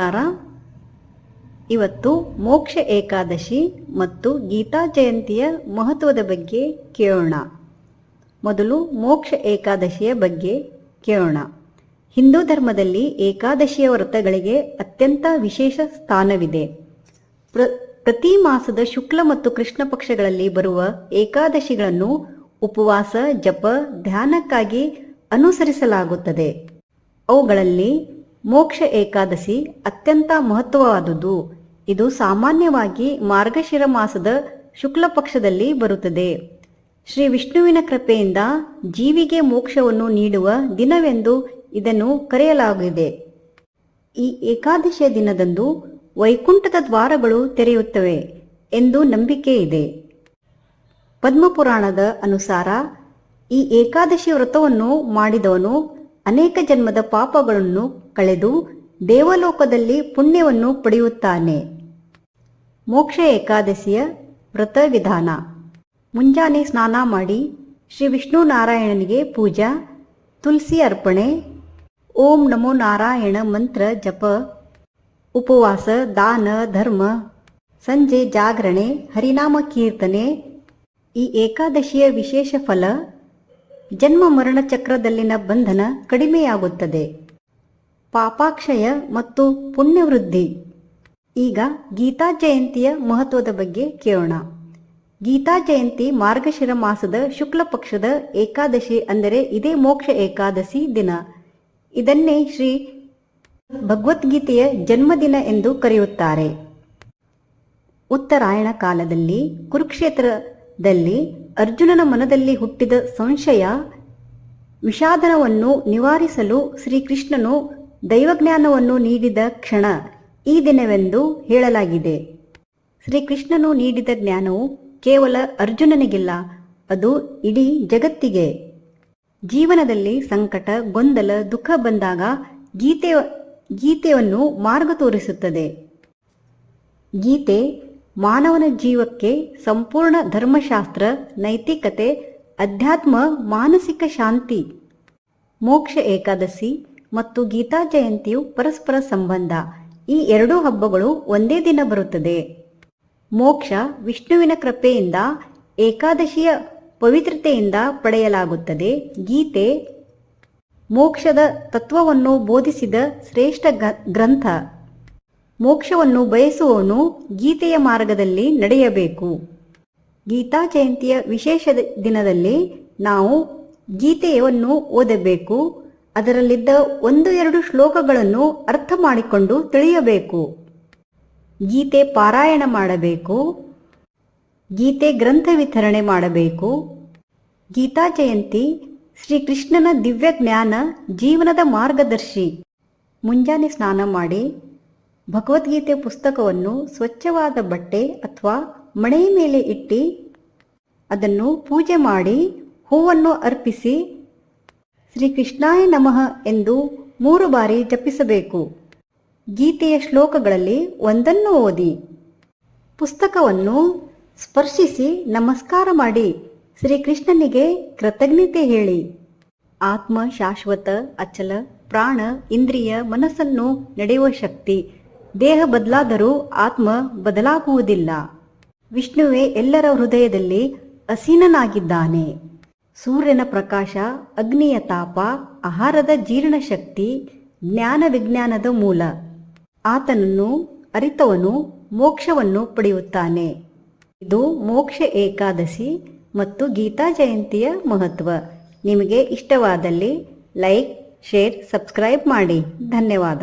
ನಮಸ್ಕಾರ. ಇವತ್ತು ಮೋಕ್ಷ ಏಕಾದಶಿ ಮತ್ತು ಗೀತಾ ಜಯಂತಿಯ ಮಹತ್ವದ ಬಗ್ಗೆ ಕೇಳೋಣ. ಮೊದಲು ಮೋಕ್ಷ ಏಕಾದಶಿಯ ಬಗ್ಗೆ ಕೇಳೋಣ. ಹಿಂದೂ ಧರ್ಮದಲ್ಲಿ ಏಕಾದಶಿಯ ವ್ರತಗಳಿಗೆ ಅತ್ಯಂತ ವಿಶೇಷ ಸ್ಥಾನವಿದೆ. ಪ್ರತಿ ಮಾಸದ ಶುಕ್ಲ ಮತ್ತು ಕೃಷ್ಣ ಪಕ್ಷಗಳಲ್ಲಿ ಬರುವ ಏಕಾದಶಿಗಳನ್ನು ಉಪವಾಸ, ಜಪ, ಧ್ಯಾನಕ್ಕಾಗಿ ಅನುಸರಿಸಲಾಗುತ್ತದೆ. ಅವುಗಳಲ್ಲಿ ಮೋಕ್ಷ ಏಕಾದಶಿ ಅತ್ಯಂತ ಮಹತ್ವವಾದುದು. ಇದು ಸಾಮಾನ್ಯವಾಗಿ ಮಾರ್ಗಶಿರ ಮಾಸದ ಶುಕ್ಲ ಪಕ್ಷದಲ್ಲಿ ಬರುತ್ತದೆ. ಶ್ರೀ ವಿಷ್ಣುವಿನ ಕೃಪೆಯಿಂದ ಜೀವಿಗೆ ಮೋಕ್ಷವನ್ನು ನೀಡುವ ದಿನವೆಂದು ಇದನ್ನು ಕರೆಯಲಾಗಿದೆ. ಈ ಏಕಾದಶಿಯ ದಿನದಂದು ವೈಕುಂಠದ ದ್ವಾರಗಳು ತೆರೆಯುತ್ತವೆ ಎಂದು ನಂಬಿಕೆ ಇದೆ. ಪದ್ಮಪುರಾಣದ ಅನುಸಾರ ಈ ಏಕಾದಶಿ ವ್ರತವನ್ನು ಮಾಡಿದವನು ಅನೇಕ ಜನ್ಮದ ಪಾಪಗಳನ್ನು ಕಳೆದು ದೇವಲೋಕದಲ್ಲಿ ಪುಣ್ಯವನ್ನು ಪಡೆಯುತ್ತಾನೆ. ಮೋಕ್ಷ ಏಕಾದಶಿಯ ವ್ರತ ವಿಧಾನ: ಮುಂಜಾನೆ ಸ್ನಾನ ಮಾಡಿ ಶ್ರೀ ವಿಷ್ಣು ನಾರಾಯಣನಿಗೆ ಪೂಜಾ, ತುಳಸಿ ಅರ್ಪಣೆ, ಓಂ ನಮೋ ನಾರಾಯಣ ಮಂತ್ರ ಜಪ, ಉಪವಾಸ, ದಾನ, ಧರ್ಮ, ಸಂಜೆ ಜಾಗರಣೆ, ಹರಿನಾಮ ಕೀರ್ತನೆ. ಈ ಏಕಾದಶಿಯ ವಿಶೇಷ ಫಲ: ಜನ್ಮ ಮರಣ ಚಕ್ರದಲ್ಲಿನ ಬಂಧನ ಕಡಿಮೆಯಾಗುತ್ತದೆ, ಪಾಪಾಕ್ಷಯ ಮತ್ತು ಪುಣ್ಯವೃದ್ಧಿ. ಈಗ ಗೀತಾ ಜಯಂತಿಯ ಮಹತ್ವದ ಬಗ್ಗೆ ಕೇಳೋಣ. ಗೀತಾ ಜಯಂತಿ ಮಾರ್ಗಶಿರ ಮಾಸದ ಶುಕ್ಲ ಪಕ್ಷದ ಏಕಾದಶಿ, ಅಂದರೆ ಇದೇ ಮೋಕ್ಷ ಏಕಾದಶಿ ದಿನ. ಇದನ್ನೇ ಶ್ರೀ ಭಗವದ್ಗೀತೆಯ ಜನ್ಮದಿನ ಎಂದು ಕರೆಯುತ್ತಾರೆ. ಉತ್ತರಾಯಣ ಕಾಲದಲ್ಲಿ ಕುರುಕ್ಷೇತ್ರದಲ್ಲಿ ಅರ್ಜುನನ ಮನದಲ್ಲಿ ಹುಟ್ಟಿದ ಸಂಶಯ ವಿಷಾದನವನ್ನು ನಿವಾರಿಸಲು ಶ್ರೀಕೃಷ್ಣನು ದೈವಜ್ಞಾನವನ್ನು ನೀಡಿದ ಕ್ಷಣ ಈ ದಿನವೆಂದು ಹೇಳಲಾಗಿದೆ. ಶ್ರೀಕೃಷ್ಣನು ನೀಡಿದ ಜ್ಞಾನವು ಕೇವಲ ಅರ್ಜುನನಿಗಿಲ್ಲ, ಅದು ಇಡೀ ಜಗತ್ತಿಗೆ. ಜೀವನದಲ್ಲಿ ಸಂಕಟ, ಗೊಂದಲ, ದುಃಖ ಬಂದಾಗ ಗೀತೆಯನ್ನು ಮಾರ್ಗ ತೋರಿಸುತ್ತದೆ. ಗೀತೆ ಮಾನವನ ಜೀವಕ್ಕೆ ಸಂಪೂರ್ಣ ಧರ್ಮಶಾಸ್ತ್ರ, ನೈತಿಕತೆ, ಅಧ್ಯಾತ್ಮ, ಮಾನಸಿಕ ಶಾಂತಿ. ಮೋಕ್ಷ ಏಕಾದಶಿ ಮತ್ತು ಗೀತಾ ಜಯಂತಿಯು ಪರಸ್ಪರ ಸಂಬಂಧ. ಈ ಎರಡೂ ಹಬ್ಬಗಳು ಒಂದೇ ದಿನ ಬರುತ್ತದೆ. ಮೋಕ್ಷ ವಿಷ್ಣುವಿನ ಕೃಪೆಯಿಂದ, ಏಕಾದಶಿಯ ಪವಿತ್ರತೆಯಿಂದ ಪಡೆಯಲಾಗುತ್ತದೆ. ಗೀತೆ ಮೋಕ್ಷದ ತತ್ವವನ್ನು ಬೋಧಿಸಿದ ಶ್ರೇಷ್ಠ ಗ್ರಂಥ. ಮೋಕ್ಷವನ್ನು ಬಯಸುವವನು ಗೀತೆಯ ಮಾರ್ಗದಲ್ಲಿ ನಡೆಯಬೇಕು. ಗೀತಾ ಜಯಂತಿಯ ವಿಶೇಷ ದಿನದಲ್ಲಿ ನಾವು ಗೀತೆಯನ್ನು ಓದಬೇಕು. ಅದರಲ್ಲಿದ್ದ 1-2 ಶ್ಲೋಕಗಳನ್ನು ಅರ್ಥ ಮಾಡಿಕೊಂಡು ತಿಳಿಯಬೇಕು. ಗೀತೆ ಪಾರಾಯಣ ಮಾಡಬೇಕು. ಗೀತೆ ಗ್ರಂಥ ವಿತರಣೆ ಮಾಡಬೇಕು. ಗೀತಾ ಜಯಂತಿ ಶ್ರೀಕೃಷ್ಣನ ದಿವ್ಯ ಜ್ಞಾನ, ಜೀವನದ ಮಾರ್ಗದರ್ಶಿ. ಮುಂಜಾನೆ ಸ್ನಾನ ಮಾಡಿ ಭಗವದ್ಗೀತೆ ಪುಸ್ತಕವನ್ನು ಸ್ವಚ್ಛವಾದ ಬಟ್ಟೆ ಅಥವಾ ಮಣೆಯ ಮೇಲೆ ಇಟ್ಟು ಅದನ್ನು ಪೂಜೆ ಮಾಡಿ ಹೂವನ್ನು ಅರ್ಪಿಸಿ ಶ್ರೀಕೃಷ್ಣಾಯ ನಮಃ ಎಂದು 3 ಬಾರಿ ಜಪಿಸಬೇಕು. ಗೀತೆಯ ಶ್ಲೋಕಗಳಲ್ಲಿ ಒಂದನ್ನು ಓದಿ ಪುಸ್ತಕವನ್ನು ಸ್ಪರ್ಶಿಸಿ ನಮಸ್ಕಾರ ಮಾಡಿ ಶ್ರೀಕೃಷ್ಣನಿಗೆ ಕೃತಜ್ಞತೆ ಹೇಳಿ. ಆತ್ಮ ಶಾಶ್ವತ, ಅಚಲ, ಪ್ರಾಣ, ಇಂದ್ರಿಯ, ಮನಸ್ಸನ್ನು ನಡೆಯುವ ಶಕ್ತಿ. ದೇಹ ಬದಲಾದರೂ ಆತ್ಮ ಬದಲಾಗುವುದಿಲ್ಲ. ವಿಷ್ಣುವೇ ಎಲ್ಲರ ಹೃದಯದಲ್ಲಿ ಅಸೀನನಾಗಿದ್ದಾನೆ. ಸೂರ್ಯನ ಪ್ರಕಾಶ, ಅಗ್ನಿಯ ತಾಪ, ಆಹಾರದ ಜೀರ್ಣಶಕ್ತಿ, ಜ್ಞಾನ ವಿಜ್ಞಾನದ ಮೂಲ. ಆತನನ್ನು ಅರಿತವನು ಮೋಕ್ಷವನ್ನು ಪಡೆಯುತ್ತಾನೆ. ಇದು ಮೋಕ್ಷ ಏಕಾದಶಿ ಮತ್ತು ಗೀತಾ ಜಯಂತಿಯ ಮಹತ್ವ. ನಿಮಗೆ ಇಷ್ಟವಾದಲ್ಲಿ ಲೈಕ್, ಶೇರ್, ಸಬ್ಸ್ಕ್ರೈಬ್ ಮಾಡಿ. ಧನ್ಯವಾದ.